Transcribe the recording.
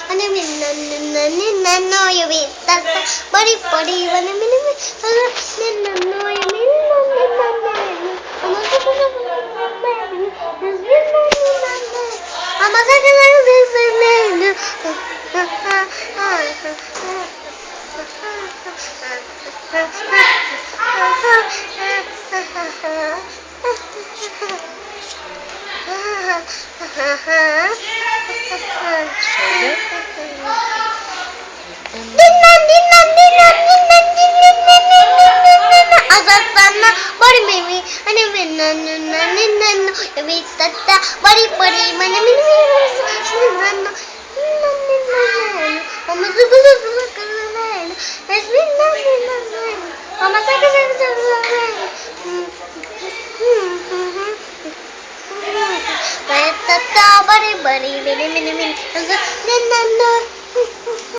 Hani minna no ya bi tata bari bari hani minna minna no ya minna ama Söyle. Azatlanma bari mimi hani minna ya bi tata bari bari hani minna ama zıgılı zıgılı kızılayla ama sakın tata bari bari mini